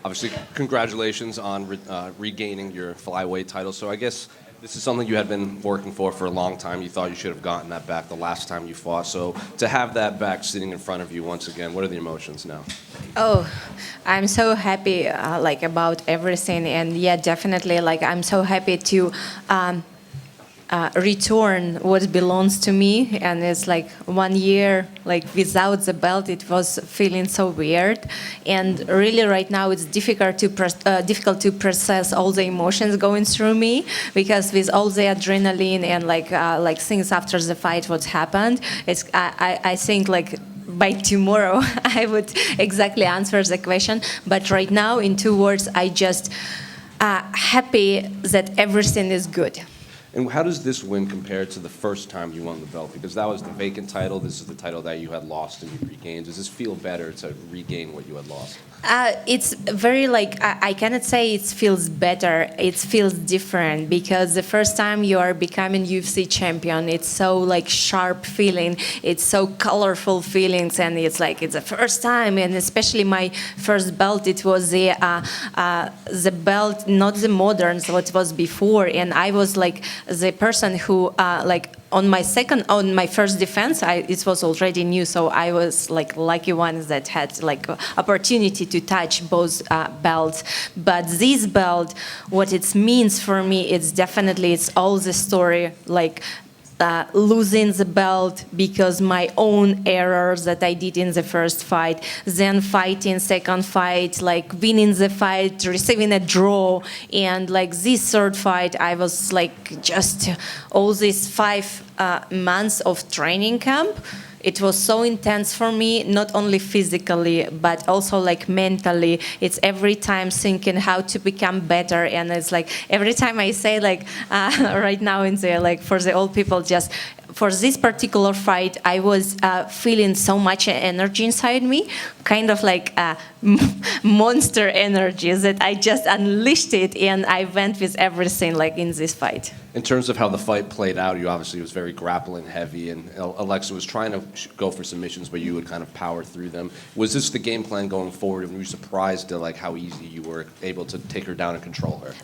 Obviously, congratulations on regaining your flyweight title. So I guess this is something you had been working for a long time. You thought you should have gotten that back the last time you fought. So to have that back sitting in front of you once again, what are the emotions now? Oh, I'm so happy, about everything, and yeah, definitely, I'm so happy to return what belongs to me. And it's like 1 year, without the belt, it was feeling so weird, and really, right now, it's difficult to process all the emotions going through me, because with all the adrenaline and things after the fight, what happened, I think by tomorrow I would exactly answer the question. But right now, in 2 words, I just happy that everything is good. And how does this win compare to the first time you won the belt? Because that was the vacant title. This is the title that you had lost and you regained. Does this feel better to regain what you had lost? It's very I cannot say it feels better. It feels different, because the first time you are becoming UFC champion, it's so sharp feeling. It's so colorful feelings, and it's the first time. And especially my first belt, it was the belt, not the modern, so it was before. And I was the person who on my first defense, it was already new, so I was lucky one that had opportunity to touch both belts. But this belt, what it means for me, it's all the story, losing the belt because my own errors that I did in the first fight, then fighting second fight, winning the fight, receiving a draw, and this third fight, I was just all these 5 months of training camp. It was so intense for me, not only physically, but also mentally. It's every time thinking how to become better. And it's every time I say right now in there, for the old people, just for this particular fight, I was feeling so much energy inside me, kind of monster energy that I just unleashed it, and I went with everything in this fight. In terms of how the fight played out, you obviously was very grappling heavy, and Alexa was trying to go for submissions, but you would kind of power through them. Was this the game plan going forward, and were you surprised at how easy you were able to take her down and control her?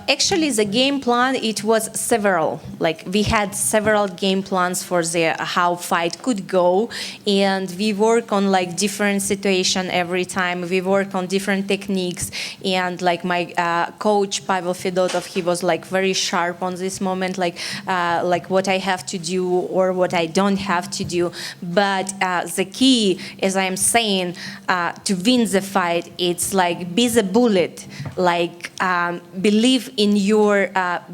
Actually, the game plan, it was several. We had several game plans for how fight could go, and we work on different situation every time. We work on different techniques, and my coach Pavel Fedotov, he was very sharp on this moment, what I have to do or what I don't have to do. But the key, as I am saying, to win the fight, it's be the bullet, believe in your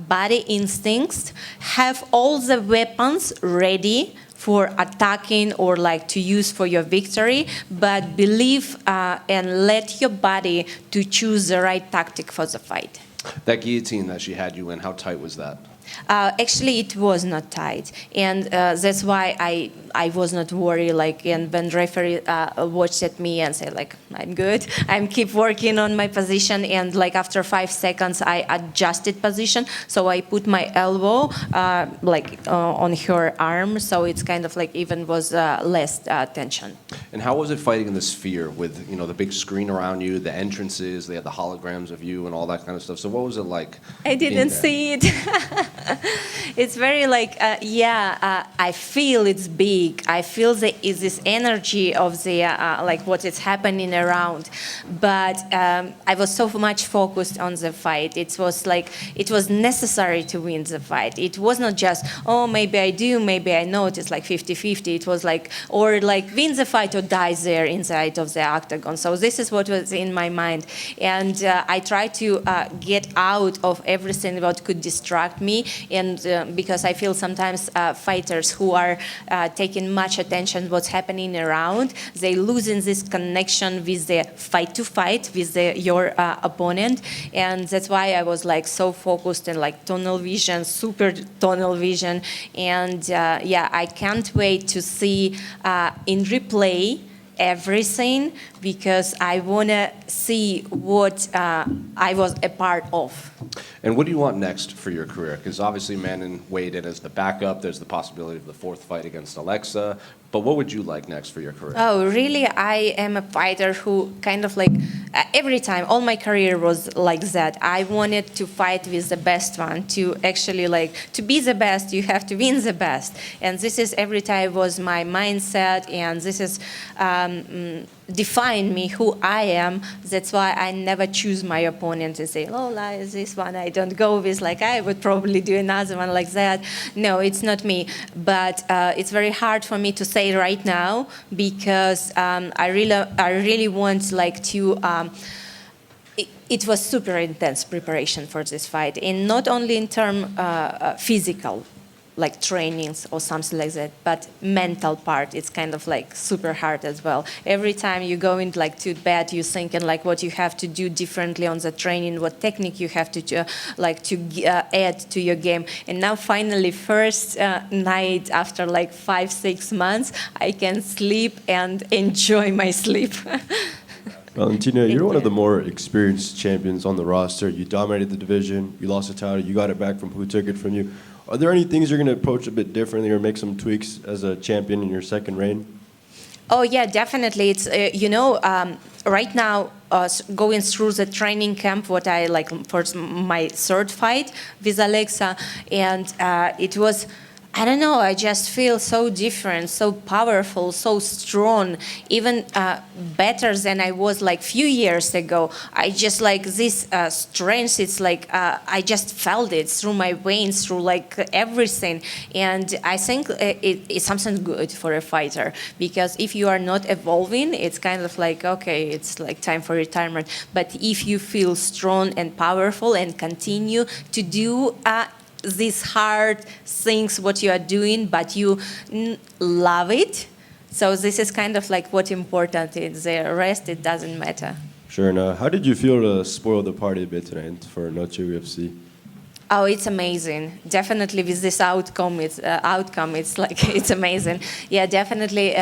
body instincts, have all the weapons ready for attacking or to use for your victory, but believe and let your body to choose the right tactic for the fight. That guillotine that she had you in, how tight was that? Actually, it was not tight, and that's why I was not worried. And when referee watched at me and said I'm good, I'm keep working on my position, and after 5 seconds I adjusted position, so I put my elbow on her arm, so it's kind of even was less tension. And how was it fighting in the Sphere with the big screen around you, the entrances, they had the holograms of you and all that kind of stuff? So what was it like? I didn't see it. It's very I feel it's big. I feel is this energy of the what is happening around, but I was so much focused on the fight. It was it was necessary to win the fight. It was not just maybe I do, maybe I know. It's 50-50. It was or win the fight or die there inside of the octagon. So this is what was in my mind, and I tried to get out of everything what could distract me. And because I feel sometimes fighters who are taking much attention what's happening around, they losing this connection with the fight to fight with your opponent, and that's why I was so focused and tunnel vision, super tunnel vision, and I can't wait to see in replay everything, because I want to see what I was a part of. And what do you want next for your career? Because obviously Manon weighed in as the backup. There's the possibility of the fourth fight against Alexa. But what would you like next for your career? Oh, really? I am a fighter who kind of like every time, all my career was like that. I wanted to fight with the best one. To actually like to be the best, you have to win the best. And this is every time was my mindset, and this is define me who I am. That's why I never choose my opponent and say, oh, like this one I don't go with. Like I would probably do another one like that. No, it's not me. But it's very hard for me to say right now because I really want like to. It was super intense preparation for this fight, and not only in term physical, like trainings or something like that, but mental part, it's kind of like super hard as well. Every time you go in like to bed, you're thinking like what you have to do differently on the training, what technique you have to do, add to your game. And now finally, first night after like 5-6 months, I can sleep and enjoy my sleep. Valentina, you're one of the more experienced champions on the roster. You dominated the division, you lost the title, you got it back from who took it from you. Are there any things you're going to approach a bit differently or make some tweaks as a champion in your second reign? Oh yeah, definitely. It's right now going through the training camp, what I like for my third fight with Alexa, and it was. I don't know, I just feel so different, so powerful, so strong, even better than I was like few years ago. I just like this strength, it's like I just felt it through my veins, through like everything. And I think it's something good for a fighter, because if you are not evolving, it's kind of like, okay, it's like time for retirement. But if you feel strong and powerful and continue to do these hard things what you are doing, but you love it, so this is kind of like what important is. The rest, it doesn't matter. Sure. And how did you feel to spoil the party a bit tonight for Noche UFC? Oh, it's amazing. Definitely with this outcome, it's like it's amazing. Yeah, definitely.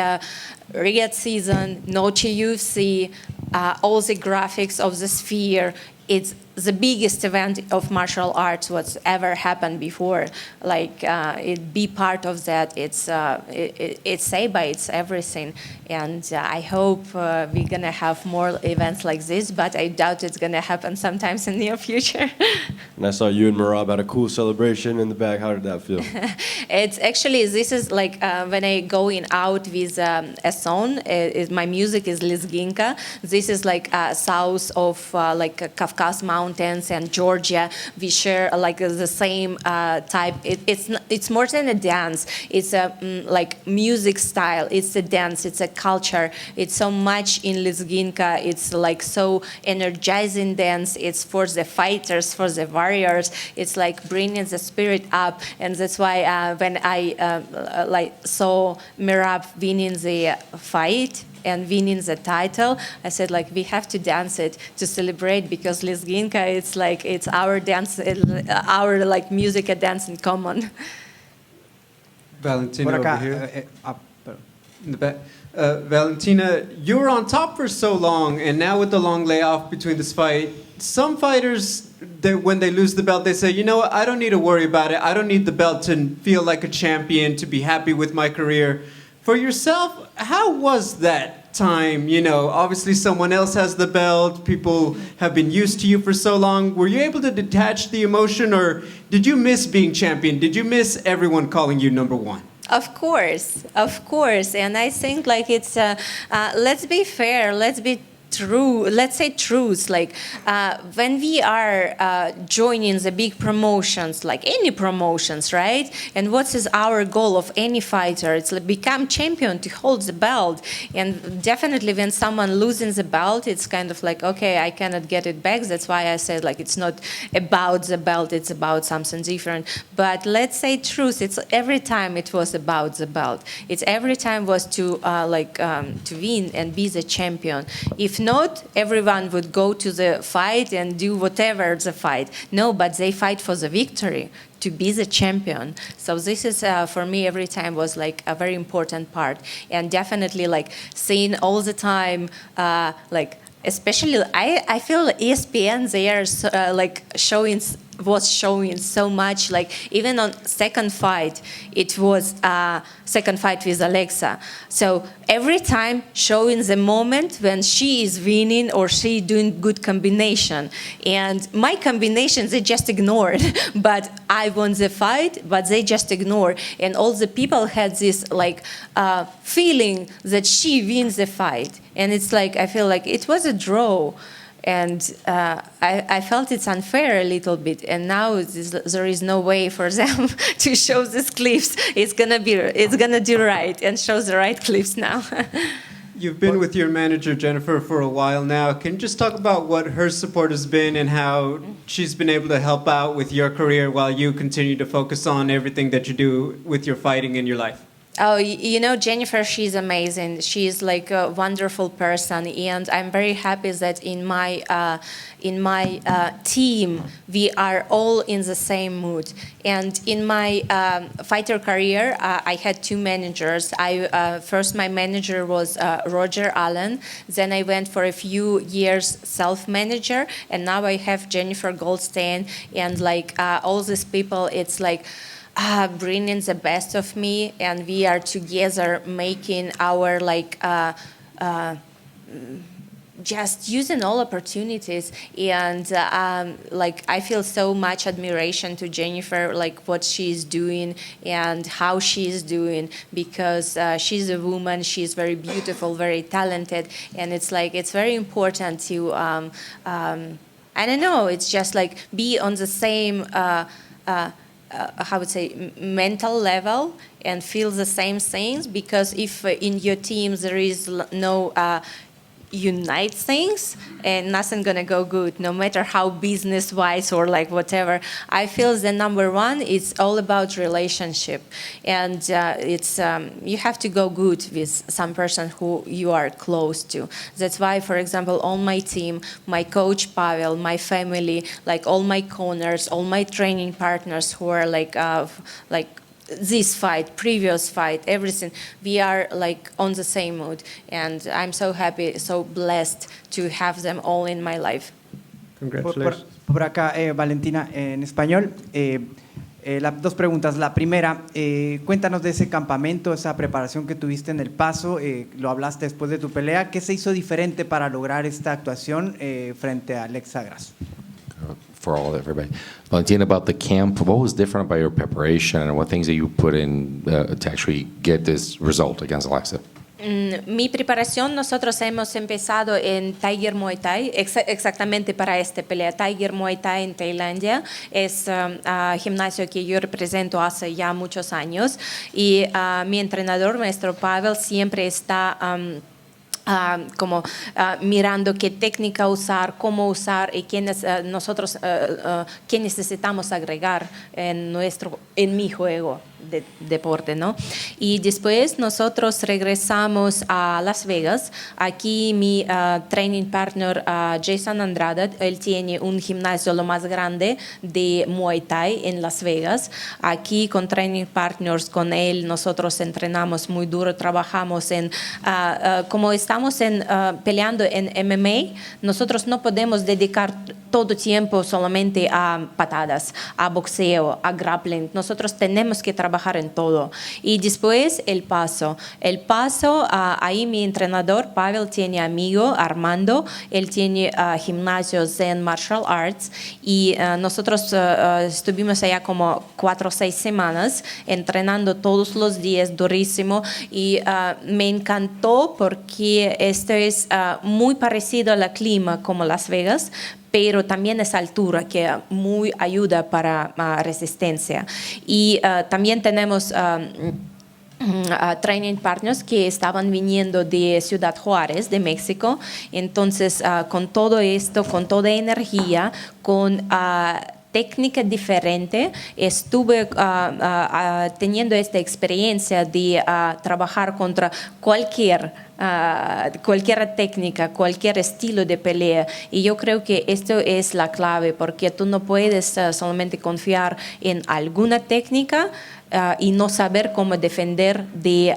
Riyadh season, Noche UFC, all the graphics of the Sphere. It's the biggest event of martial arts what's ever happened before. Like it be part of that. It's Seiba, it's everything, and I hope we're gonna have more events like this. But I doubt it's gonna happen sometimes in the near future. And I saw you and Merab had a cool celebration in the back. How did that feel? It's actually, this is like when I going out with a song. My music is Lizginka. This is like south of like Kafkas Mountains and Georgia. We share like the same type. It's more than a dance. It's a like music style. It's a dance. It's a culture. It's so much in Lizginka. It's like so energizing dance. It's for the fighters, for the warriors. It's like bringing the spirit up, and that's why when I like saw Merab winning the fight and winning the title, I said like we have to dance it to celebrate, because Lizginka, it's like it's our dance, our like music and dance in common. Valentina over here. In the back. Valentina, you were on top for so long, and now with the long layoff between this fight, some fighters, when they lose the belt, they say, you know what, I don't need to worry about it. I don't need the belt to feel like a champion, to be happy with my career. For yourself, how was that time? You know, obviously someone else has the belt. People have been used to you for so long. Were you able to detach the emotion, or did you miss being champion? Did you miss everyone calling you number one? Of course. And I think like it's, let's be fair, let's be true, let's say truth, like when we are joining the big promotions, like any promotions, right? And what is our goal of any fighter? It's like become champion, to hold the belt. And definitely when someone losing the belt, it's kind of like, okay, I cannot get it back. That's why I said like it's not about the belt, it's about something different. But let's say truth, it's every time it was about the belt. It's every time was to to win and be the champion. If not, everyone would go to the fight and do whatever the fight. No, but they fight for the victory, to be the champion. So this is, for me, every time was like a very important part. And definitely like seeing all the time, like especially, I feel ESPN, they are like showing was showing so much. Like even on second fight, it was second fight with Alexa. So every time showing the moment when she is winning or she doing good combination. And my combinations they just ignored, but I won the fight, but they just ignored. And all the people had this like feeling that she wins the fight. And it's like I feel like it was a draw. And I felt it's unfair a little bit, and now there is no way for them to show these clips. It's gonna do right and show the right clips now. You've been with your manager, Jennifer, for a while now. Can you just talk about what her support has been and how she's been able to help out with your career while you continue to focus on everything that you do with your fighting in your life? Oh, you know, Jennifer, she's amazing. She's like a wonderful person, and I'm very happy that in my team we are all in the same mood. And in my fighter career, I had two managers. First, my manager was Roger Allen. Then I went for a few years self-manager, and now I have Jennifer Goldstein. And like all these people, it's like. Bringing the best of me, and we are together making our just using all opportunities. And like I feel so much admiration to Jennifer, like what she's doing and how she's doing, because she's a woman, she's very beautiful, very talented, and it's like it's very important to I don't know, it's just like be on the same how would say mental level and feel the same things, because if in your team there is no unite things, and nothing gonna go good, no matter how business wise or like whatever. I feel the number one is all about relationship, and it's you have to go good with some person who you are close to. That's why, for example, on my team, my coach Pavel, my family, like all my corners, all my training partners who are like this fight, previous fight, everything, we are like on the same mood, and I'm so happy, so blessed to have them all in my life. Congratulations. Por acá, Valentina, en español. Dos preguntas. La primera, cuéntanos de ese campamento, esa preparación que tuviste en El Paso, lo hablaste después de tu pelea. ¿Qué se hizo diferente para lograr esta actuación frente a Alexa Grasso? For everybody. Valentina, about the camp, what was different about your preparation and what things that you put in to actually get this result against Alexa? Mi preparación, nosotros hemos empezado en Tiger Muay Thai, exactamente para esta pelea. Tiger Muay Thai en Tailandia es gimnasio que yo represento hace ya muchos años, y mi entrenador, maestro Pavel, siempre está mirando qué técnica usar, cómo usar y qué necesitamos agregar en mi juego de deporte, ¿no? Y después nosotros regresamos a Las Vegas. Aquí mi training partner Jason Andrade, él tiene un gimnasio lo más grande de Muay Thai en Las Vegas. Aquí con training partners con él nosotros entrenamos muy duro, trabajamos en como estamos peleando en MMA, nosotros no podemos dedicar todo tiempo solamente a patadas, a boxeo, a grappling. Nosotros tenemos que trabajar en todo. Y después el paso. El paso, ahí mi entrenador Pavel tiene amigo Armando, él tiene gimnasio Zen Martial Arts, y nosotros estuvimos allá como 4 o 6 semanas entrenando todos los días durísimo, y me encantó porque esto es muy parecido al clima como Las Vegas, pero también es altura que muy ayuda para resistencia. Y también tenemos training partners que estaban viniendo de Ciudad Juárez, de México. Entonces, con todo esto, con toda energía, con técnica diferente, estuve teniendo esta experiencia de trabajar contra cualquier técnica, cualquier estilo de pelea, y yo creo que esto es la clave, porque tú no puedes solamente confiar en alguna técnica y no saber cómo defender de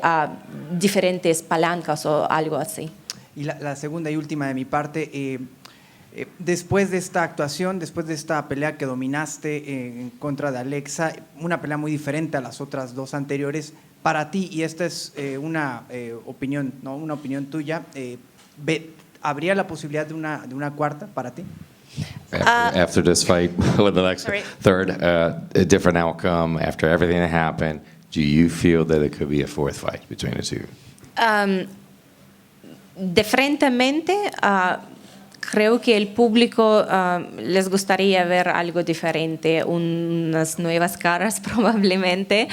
diferentes palancas o algo así. Y la segunda y última de mi parte, Después de esta actuación, después de esta pelea que dominaste en contra de Alexa, una pelea muy diferente a las otras dos anteriores, para ti, y esta es una opinión, ¿no? Una opinión tuya, ¿habría la posibilidad de una cuarta para ti? After this fight with Alexa, Sorry. third, a different outcome after everything that happened, do you feel that it could be a fourth fight between the two? De frente, creo que el público les gustaría ver algo diferente, unas nuevas caras probablemente.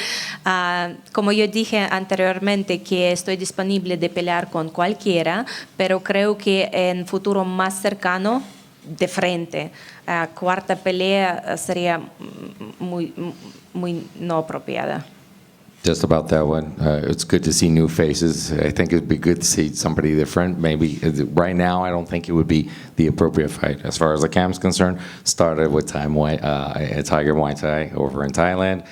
Como yo dije anteriormente, que estoy disponible de pelear con cualquiera, pero creo que en futuro más cercano, de frente. Cuarta pelea sería muy no apropiada. Just about that one. It's good to see new faces. I think it'd be good to see somebody different. Maybe right now, I don't think it would be the appropriate fight. As far as the camp's concerned, started with Tiger Muay Thai over in Thailand.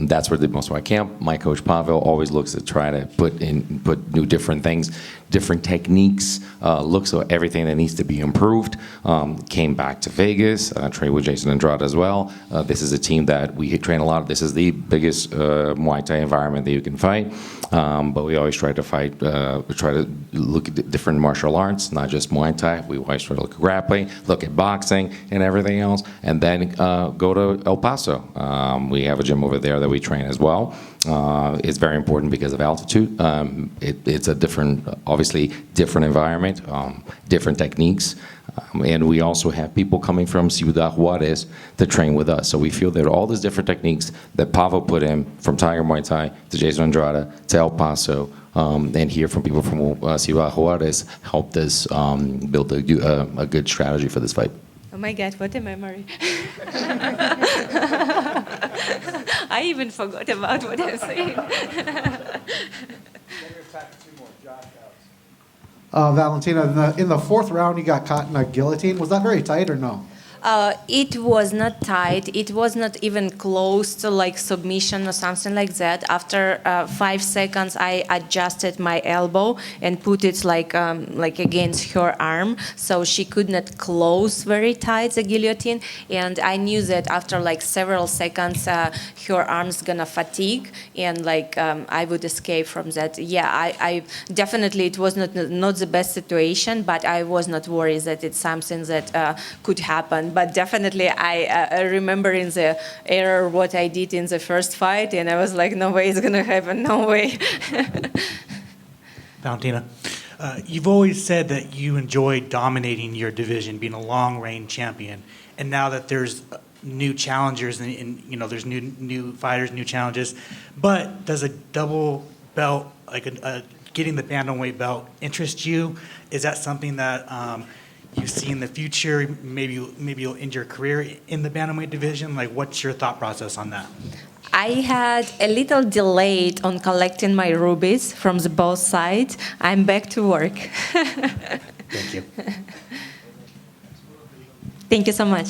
That's where most of my camp. My coach Pavel always looks to try to put new different things, different techniques, looks at everything that needs to be improved. Came back to Vegas, trained with Jason Andrade as well. This is a team that we train a lot. This is the biggest Muay Thai environment that you can fight. But we always try to fight, we try to look at different martial arts, not just Muay Thai. We always try to look at grappling, look at boxing and everything else, and then go to El Paso. We have a gym over there that we train as well. It's very important because of altitude. It's a different, obviously different environment, different techniques. And we also have people coming from Ciudad Juarez to train with us. So we feel that all these different techniques that Pavel put in, from Tiger Muay Thai to Jason Andrade to El Paso, and hear from people from Ciudad Juarez, helped us build a good strategy for this fight. Oh my God, what a memory. I even forgot about what I'm saying. Valentina, in the fourth round, you got caught in a guillotine. Was that very tight or no? It was not tight. It was not even close to like submission or something like that. After 5 seconds, I adjusted my elbow and put it like against her arm, so she could not close very tight the guillotine. And I knew that after like several seconds, her arm's gonna fatigue, and I would escape from that. Yeah, I definitely, it was not the best situation, but I was not worried that it's something that could happen. But definitely, I remember in the error what I did in the first fight, and I was like, no way it's gonna happen, no way. Valentina, you've always said that you enjoy dominating your division, being a long-reign champion, and now that there's new challengers and there's new fighters, new challenges, but does a double belt, like getting the bantamweight belt, interest you? Is that something that you see in the future? Maybe you'll end your career in the bantamweight division. Like, what's your thought process on that? I had a little delay on collecting my rubies from both sides. I'm back to work. Thank you. Thank you so much.